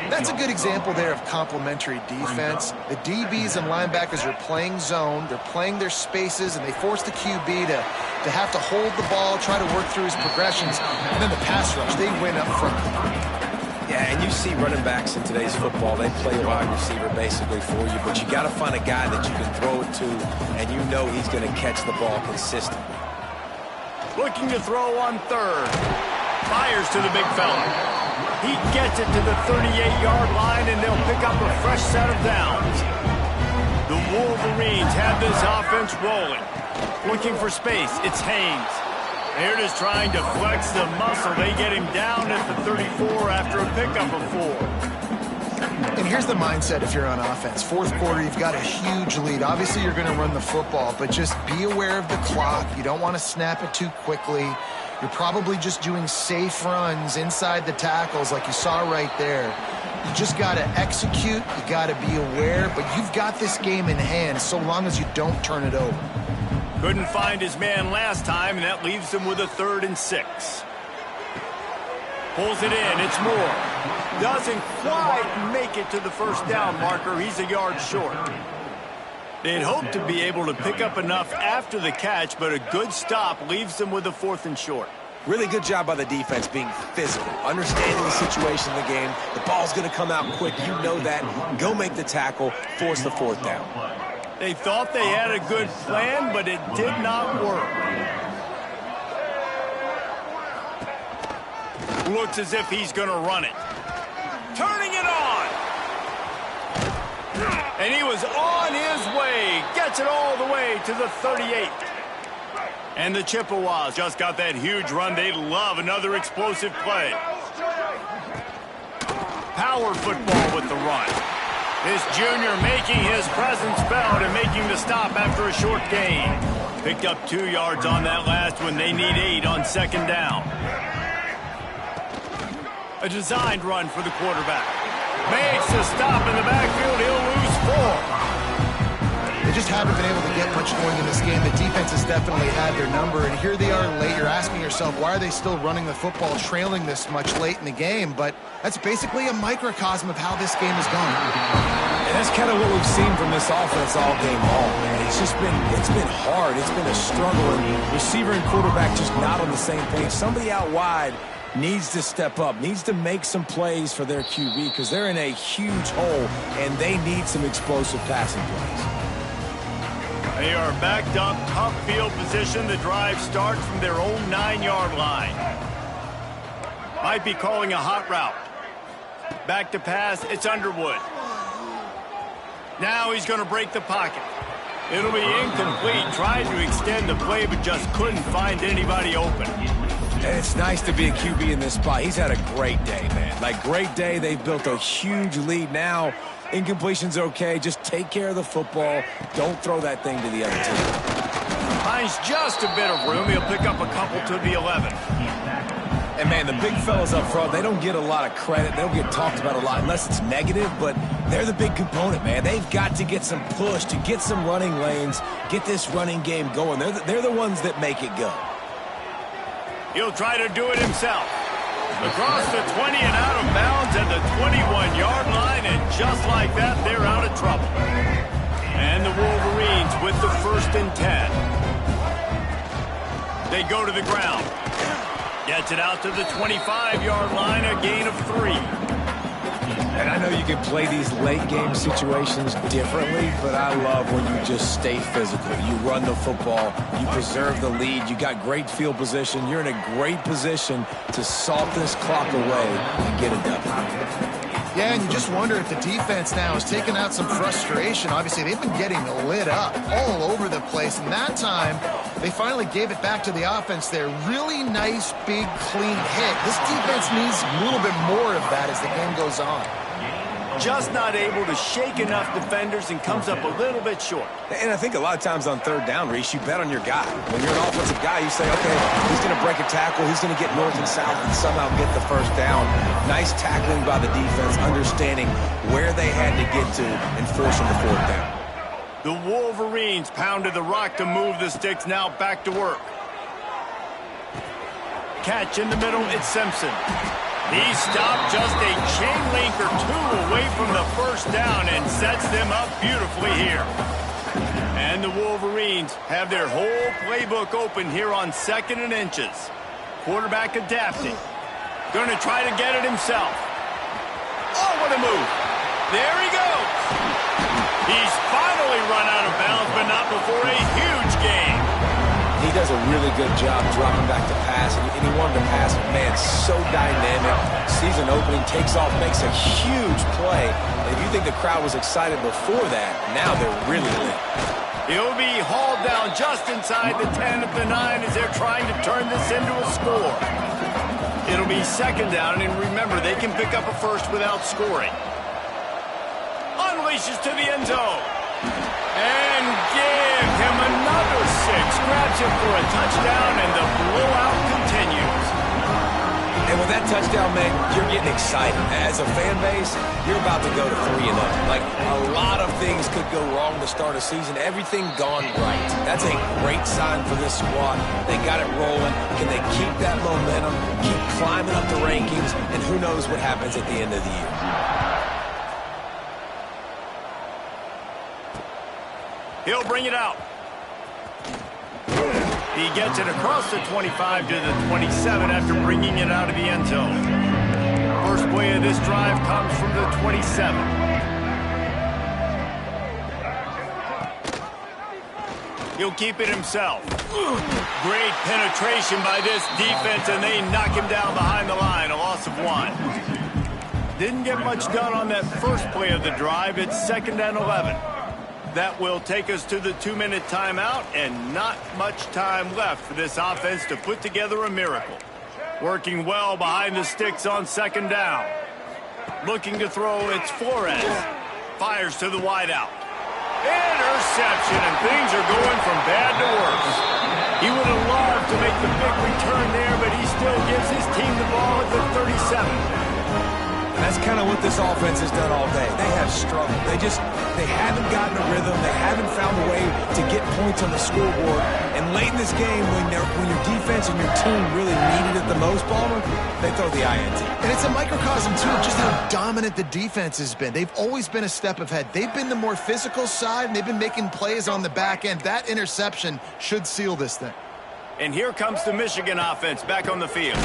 That's a good example there of complementary defense. The DBs and linebackers are playing zone, they're playing their spaces, and they force the QB to have to hold the ball, try to work through his progressions, and then the pass rush, they win up front. Yeah, and you see running backs in today's football, they play a wide receiver basically for you, but you got to find a guy that you can throw it to, and you know he's going to catch the ball consistently. Looking to throw on third. Fires to the big fella. He gets it to the 38-yard line, and they'll pick up a fresh set of downs. The Wolverines have this offense rolling. Looking for space, it's Haynes. They're just trying to flex the muscle. They get him down at the 34 after a pickup of 4. And here's the mindset if you're on offense. Fourth quarter, you've got a huge lead. Obviously, you're going to run the football, but just be aware of the clock. You don't want to snap it too quickly. You're probably just doing safe runs inside the tackles like you saw right there. You just got to execute. You got to be aware, but you've got this game in hand so long as you don't turn it over. Couldn't find his man last time, and that leaves him with a 3rd and 6. Pulls it in. It's Moore. Doesn't quite make it to the first down marker. He's a yard short. They'd hoped to be able to pick up enough after the catch, but a good stop leaves them with a 4th and short. Really good job by the defense being physical, understanding the situation in the game. The ball's going to come out quick. You know that. Go make the tackle, force the 4th down. They thought they had a good plan, but it did not work. Looks as if he's going to run it. Turning it on. And he was on his way. Gets it all the way to the 38. And the Chippewas just got that huge run. They love another explosive play. Power football with the run. This junior making his presence felt and making the stop after a short gain. Picked up 2 yards on that last one. They need 8 on 2nd down. A designed run for the quarterback. Makes a stop in the backfield. He'll lose 4. They just haven't been able to get much going in this game. The defense has definitely had their number, and here they are late. You're asking yourself, why are they still running the football, trailing this much late in the game? But that's basically a microcosm of how this game has gone. And that's kind of what we've seen from this offense all game long, man. It's been hard. It's been a struggle, and receiver and quarterback just not on the same page. Somebody out wide needs to step up, needs to make some plays for their QB because they're in a huge hole, and they need some explosive passing plays. They are backed up, tough field position. The drive starts from their own 9-yard line. Might be calling a hot route. Back to pass, it's Underwood. Now he's going to break the pocket. It'll be incomplete. Tried to extend the play, but just couldn't find anybody open. And it's nice to be a QB in this spot. He's had a great day, man. Like, great day. They've built a huge lead now. Incompletion's okay. Just take care of the football. Don't throw that thing to the other team. Finds just a bit of room. He'll pick up a couple to the 11. And, man, the big fellas up front, they don't get a lot of credit. They don't get talked about a lot unless it's negative, but they're the big component, man. They've got to get some push, to get some running lanes, get this running game going. They're the ones that make it go. He'll try to do it himself. Across the 20 and out of bounds at the 21-yard line, and just like that, they're out of trouble. And the Wolverines with the 1st and 10. They go to the ground. Gets it out to the 25-yard line, a gain of 3. And I know you can play these late-game situations differently, but I love when you just stay physical. You run the football, you preserve the lead, you got great field position, you're in a great position to salt this clock away and get it done. Yeah, and you just wonder if the defense now is taking out some frustration. Obviously, they've been getting lit up all over the place, and that time they finally gave it back to the offense there. Really nice, big, clean hit. This defense needs a little bit more of that as the game goes on. Just not able to shake enough defenders and comes up a little bit short. And I think a lot of times on 3rd down, Reese, you bet on your guy. When you're an offensive guy, you say, okay, he's going to break a tackle, he's going to get north and south and somehow get the 1st down. Nice tackling by the defense, understanding where they had to get to and forcing the 4th down. The Wolverines pounded the rock to move the sticks, now back to work. catch in the middle. It's Simpson. He stopped just a chain link or two away from the first down and sets them up beautifully here. And the Wolverines have their whole playbook open here on 2nd and inches. Quarterback adapting. Going to try to get it himself. Oh, what a move. There he goes. He's finally run out of bounds, but not before a huge gain. He does a really good job dropping back to pass, and he wanted to pass, man, so dynamic. Season opening, takes off, makes a huge play. And if you think the crowd was excited before that, now they're really lit. He'll be hauled down just inside the 10 at the 9 as they're trying to turn this into a score. It'll be 2nd down, and remember, they can pick up a first without scoring. Unleashes to the end zone. And give him another 6. Grabs him for a touchdown, and the blowout continues. And with that touchdown, man, you're getting excited. As a fan base, you're about to go to 3-0. Like, a lot of things could go wrong to start a season. Everything gone right. That's a great sign for this squad. They got it rolling. Can they keep that momentum, keep climbing up the rankings, and who knows what happens at the end of the year. He'll bring it out. He gets it across the 25 to the 27 after bringing it out of the end zone. First play of this drive comes from the 27. He'll keep it himself. Great penetration by this defense, and they knock him down behind the line, a loss of 1. Didn't get much done on that first play of the drive. It's 2nd and 11. That will take us to the 2-minute timeout, and not much time left for this offense to put together a miracle. Working well behind the sticks on 2nd down. Looking to throw, it's Flores. Fires to the wideout. Interception, and things are going from bad to worse. He would have loved to make the big return there, but he still gives his team the ball at the 37. That's kind of what this offense has done all day. They have struggled. They haven't gotten a rhythm. They haven't found a way to get points on the scoreboard. And late in this game, when your defense and your team really needed it the most, Balmer, they throw the INT. And it's a microcosm, too, of just how dominant the defense has been. They've always been a step ahead. They've been the more physical side, and they've been making plays on the back end. That interception should seal this thing. And here comes the Michigan offense back on the field.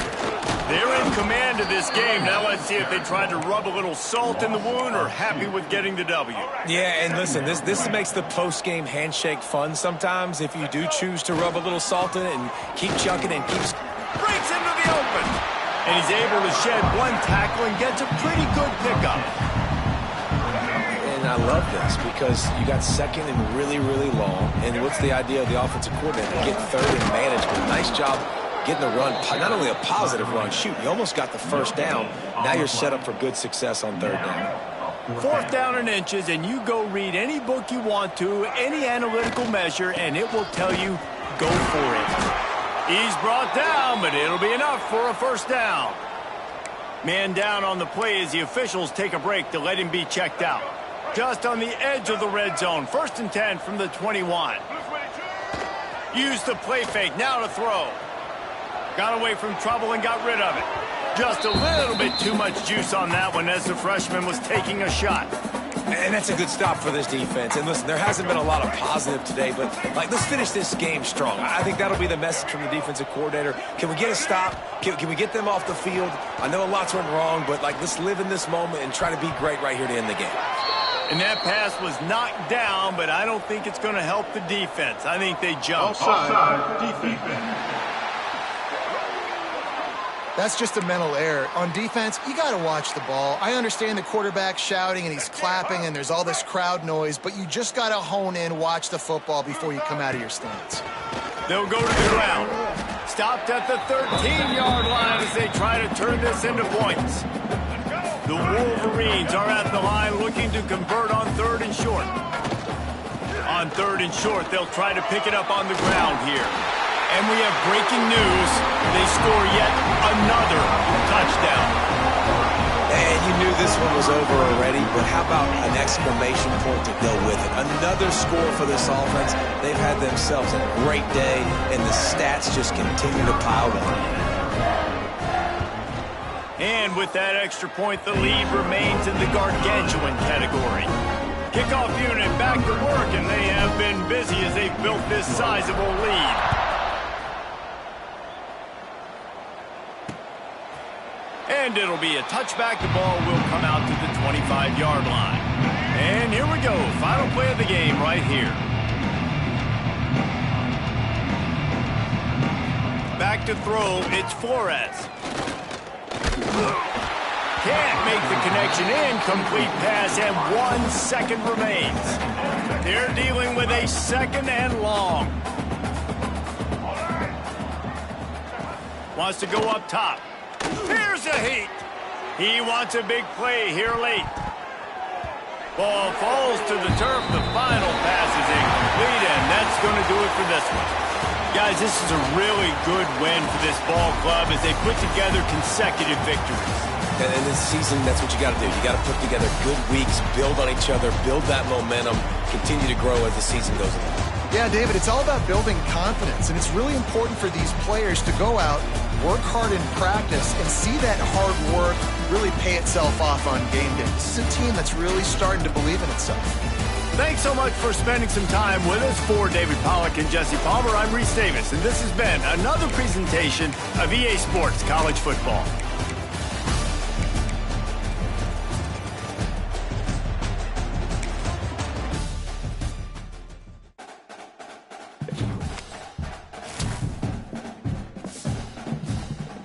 They're in command of this game. Now let's see if they try to rub a little salt in the wound or happy with getting the W. Yeah, and listen, this makes the post-game handshake fun sometimes if you do choose to rub a little salt in it and keep chucking and keeps... Breaks into the open. And he's able to shed one tackle and gets a pretty good pickup. And I love this because you got 2nd and really, really long. And what's the idea of the offensive coordinator? Get 3rd and management. Nice job getting the run, not only a positive run, shoot, you almost got the first down. Now you're set up for good success on 3rd down. 4th down and inches, and you go read any book you want to, any analytical measure, and it will tell you, go for it. He's brought down, but it'll be enough for a first down. Man down on the play as the officials take a break to let him be checked out. Just on the edge of the red zone, 1st and 10 from the 21. Use the play fake, now to throw. Got away from trouble and got rid of it. Just a little bit too much juice on that one as the freshman was taking a shot. And that's a good stop for this defense. And listen, there hasn't been a lot of positive today, but let's finish this game strong. I think that'll be the message from the defensive coordinator. Can we get a stop? Can we get them off the field? I know a lot's went wrong, but let's live in this moment and try to be great right here to end the game. And that pass was knocked down, but I don't think it's going to help the defense. I think they jumped. Offside, defense. That's just a mental error. On defense, you got to watch the ball. I understand the quarterback shouting and he's clapping and there's all this crowd noise, but you just got to hone in, watch the football before you come out of your stance. They'll go to the ground. Stopped at the 13-yard line as they try to turn this into points. The Wolverines are at the line looking to convert on 3rd and short. On 3rd and short, they'll try to pick it up on the ground here. And we have breaking news. They score yet another touchdown. And you knew this one was over already, but how about an exclamation point to go with it? Another score for this offense. They've had themselves a great day, and the stats just continue to pile on. And with that extra point, the lead remains in the gargantuan category. Kickoff unit back to work, and they have been busy as they've built this sizable lead. And it'll be a touchback. The ball will come out to the 25-yard line. And here we go. Final play of the game right here. Back to throw. It's Flores. Can't make the connection. Incomplete pass, and 1 second remains. They're dealing with a second and long. Wants to go up top. Here's a heat. He wants a big play here late. Ball falls to the turf. The final pass is incomplete, and that's going to do it for this one. Guys, this is a really good win for this ball club as they put together consecutive victories. And in this season, that's what you got to do. You got to put together good weeks, build on each other, build that momentum, continue to grow as the season goes on. Yeah, David, it's all about building confidence, and it's really important for these players to go out, work hard in practice, and see that hard work really pay itself off on game day. This is a team that's really starting to believe in itself. Thanks so much for spending some time with us. For David Pollack and Jesse Palmer, I'm Reese Davis, and this has been another presentation of EA Sports College Football.